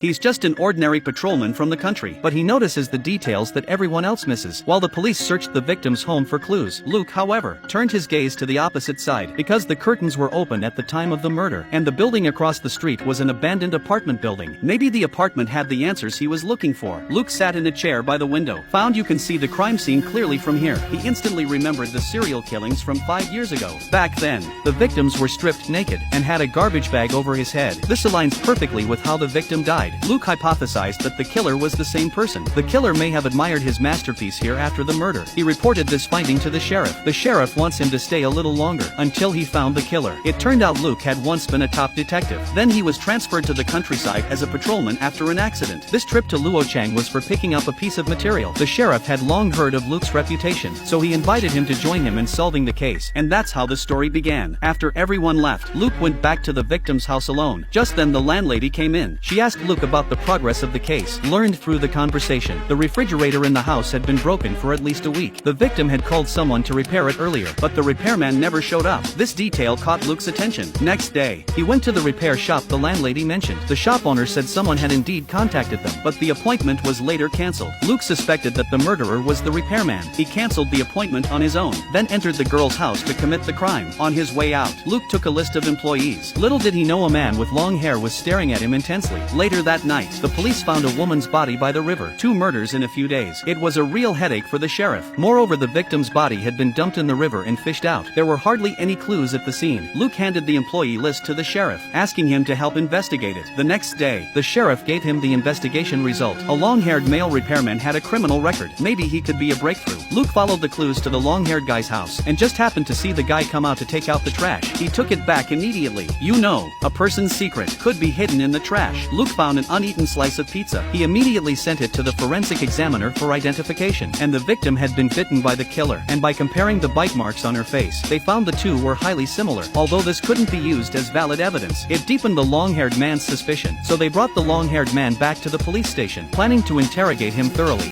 He's just an ordinary patrolman from the country, but he notices the details that everyone else misses. While the police searched the victim's home for clues, Luke, however, turned his gaze to the opposite side because the curtains were open at the time of the murder, and the building across the street was an abandoned apartment building. Maybe the apartment had the answers he was looking for. Luke sat in a chair by the window. Found you can see the crime scene clearly from here. He instantly remembered the serial killings from 5 years ago. Back then, the victims were stripped naked and had a garbage bag over his head. This aligns perfectly with how the victim died. Luke hypothesized that the killer was the same person. The killer may have admired his masterpiece here after the murder. He reported this finding to the sheriff. The sheriff wants him to stay a little longer, until he found the killer. It turned out Luke had once been a top detective. Then he was transferred to the countryside as a patrolman after an accident. This trip to Luochang was for picking up a piece of material. The sheriff had long heard of Luke's reputation, so he invited him to join him in solving the case. And that's how the story began. After everyone left, Luke went back to the victim's house alone. Just then the landlady came in. She asked Luke about the progress of the case. Learned through the conversation, the refrigerator in the house had been broken for at least a week. The victim had called someone to repair it earlier, but the repairman never showed up. This detail caught Luke's attention. Next day, he went to the repair shop the landlady mentioned. The shop owner said someone had indeed contacted them, but the appointment was later cancelled. Luke suspected that the murderer was the repairman. He cancelled the appointment on his own, then entered the girl's house to commit the crime. On his way out, Luke took a list of employees. Little did he know a man with long hair was staring at him intensely. Later that night, the police found a woman's body by the river. 2 murders in a few days. It was a real headache for the sheriff. Moreover, the victim's body had been dumped in the river and fished out. There were hardly any clues at the scene. Luke handed the employee list to the sheriff, asking him to help investigate it. The next day, the sheriff gave him the investigation result. A long-haired male repairman had a criminal record. Maybe he could be a breakthrough. Luke followed the clues to the long-haired guy's house, and just happened to see the guy come out to take out the trash. He took it back immediately. You know, a person's secret could be hidden in the trash. Luke found an uneaten slice of pizza. He immediately sent it to the forensic examiner for identification, and the victim had been bitten by the killer, and by comparing the bite marks on her face, they found the two were highly similar. Although this couldn't be used as valid evidence, it deepened the long-haired man's suspicion, so they brought the long-haired man back to the police station, planning to interrogate him thoroughly.